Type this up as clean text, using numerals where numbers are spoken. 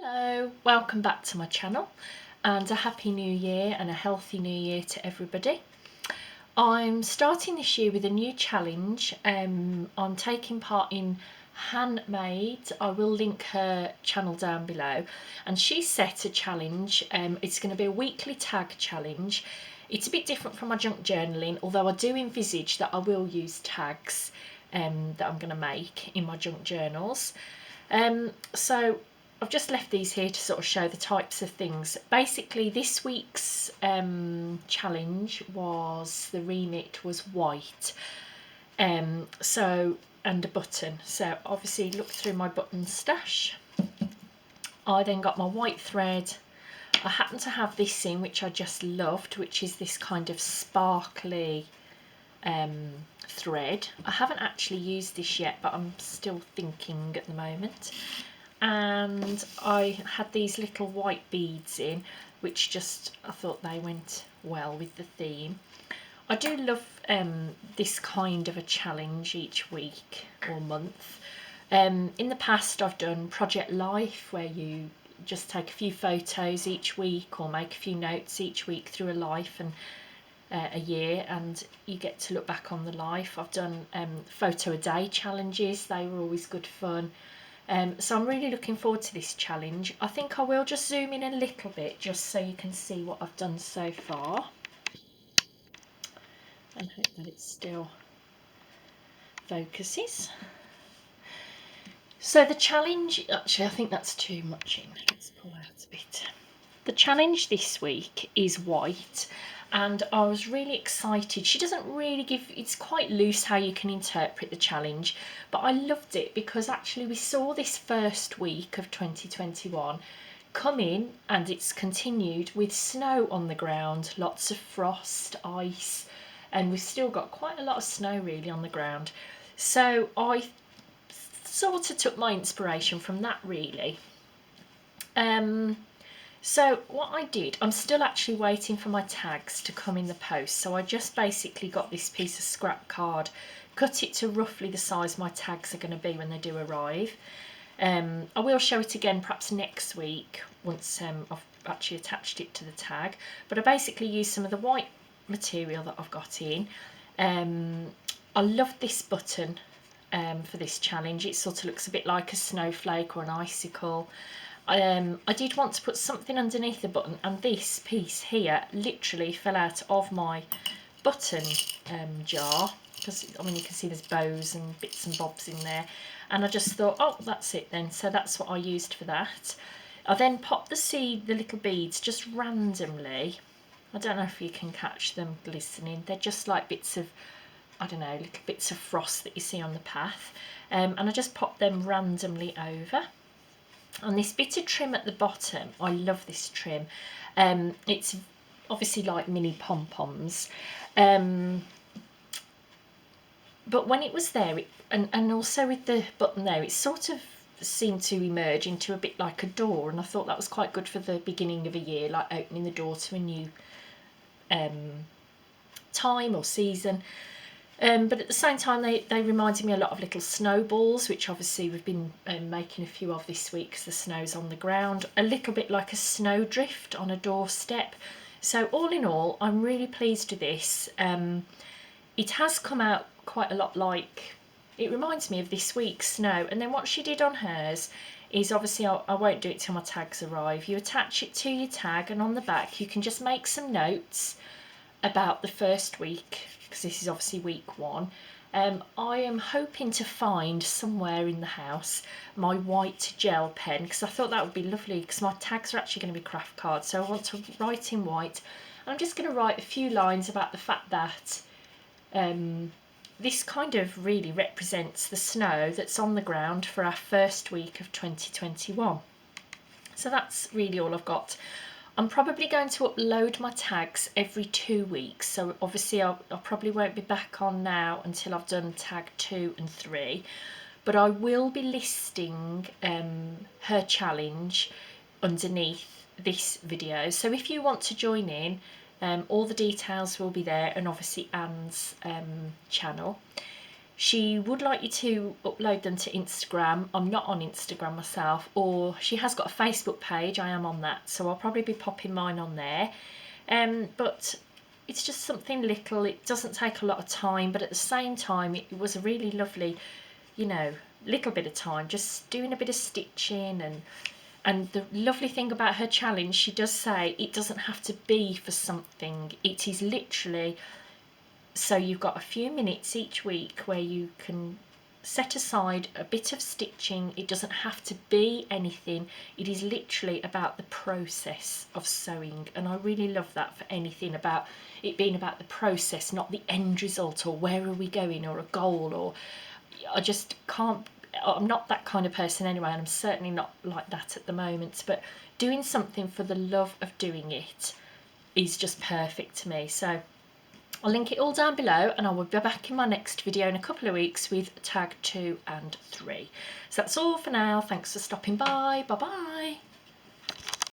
Hello, welcome back to my channel and a happy new year and a healthy new year to everybody. I'm starting this year with a new challenge. I'm taking part in Hannemade. I will link her channel down below, and she set a challenge. It's going to be a weekly tag challenge. It's a bit different from my junk journaling, although I do envisage that I will use tags that I'm going to make in my junk journals. So I've just left these here to sort of show the types of things. Basically, this week's challenge was, the remit was white, and a button. So obviously look through my button stash. I then got my white thread. I happen to have this in, which I just loved, which is this kind of sparkly thread. I haven't actually used this yet, but I'm still thinking at the moment. And I had these little white beads in, which just, I thought they went well with the theme. I do love this kind of a challenge each week or month. In the past I've done Project Life, where you just take a few photos each week or make a few notes each week through a life and a year, and you get to look back on the life. I've done photo a day challenges. They were always good fun. So I'm really looking forward to this challenge. I think I will just zoom in a little bit just so you can see what I've done so far, and hope that it still focuses. So the challenge, actually I think that's too much in, let's pull out a bit. The challenge this week is white, and I was really excited. She doesn't really give, it's quite loose how you can interpret the challenge, but I loved it because actually we saw this first week of 2021 come in, and it's continued with snow on the ground, lots of frost, ice, and we've still got quite a lot of snow really on the ground. So I sort of took my inspiration from that really. So what I did, I'm still actually waiting for my tags to come in the post. So I just basically got this piece of scrap card, cut it to roughly the size my tags are going to be when they do arrive. I will show it again perhaps next week once I've actually attached it to the tag. But I basically used some of the white material that I've got in. I love this button for this challenge. It sort of looks a bit like a snowflake or an icicle. I did want to put something underneath the button, and this piece here literally fell out of my button jar, because I mean you can see there's bows and bits and bobs in there, and I just thought, oh, that's it then. So that's what I used for that. I then popped the little beads just randomly. I don't know if you can catch them glistening. They're just like bits of, I don't know, little bits of frost that you see on the path, and I just popped them randomly over. And this bit of trim at the bottom, I love this trim. It's obviously like mini pom-poms, but when it was there, and also with the button there, it sort of seemed to emerge into a bit like a door, and I thought that was quite good for the beginning of a year, like opening the door to a new time or season. But at the same time, they reminded me a lot of little snowballs, which obviously we've been making a few of this week because the snow's on the ground. A little bit like a snowdrift on a doorstep. So all in all, I'm really pleased with this. It has come out quite a lot like, it reminds me of this week's snow. And then what she did on hers is, obviously I won't do it till my tags arrive. You attach it to your tag, and on the back you can just make some notes about the first week, because this is obviously week 1. I am hoping to find somewhere in the house my white gel pen, because I thought that would be lovely, because my tags are actually going to be craft cards, so I want to write in white. And I'm just going to write a few lines about the fact that this kind of really represents the snow that's on the ground for our first week of 2021. So that's really all I've got. I'm probably going to upload my tags every 2 weeks, so obviously I probably won't be back on now until I've done tag 2 and 3, but I will be listing her challenge underneath this video. So if you want to join in, all the details will be there, and obviously Anne's channel. She would like you to upload them to Instagram. I'm not on Instagram myself, or she has got a Facebook page. I am on that, so I'll probably be popping mine on there. But it's just something little. It doesn't take a lot of time, but at the same time, it was a really lovely, you know, little bit of time just doing a bit of stitching. And the lovely thing about her challenge, she does say it doesn't have to be for something. It is literally, so you've got a few minutes each week where you can set aside a bit of stitching. It doesn't have to be anything. It is literally about the process of sewing, and I really love that for anything, about it being about the process, not the end result or where are we going or a goal. Or I just can't, I'm not that kind of person anyway, and I'm certainly not like that at the moment, but doing something for the love of doing it is just perfect to me. So I'll link it all down below, and I will be back in my next video in a couple of weeks with tag 2 and 3. So that's all for now. Thanks for stopping by. Bye bye.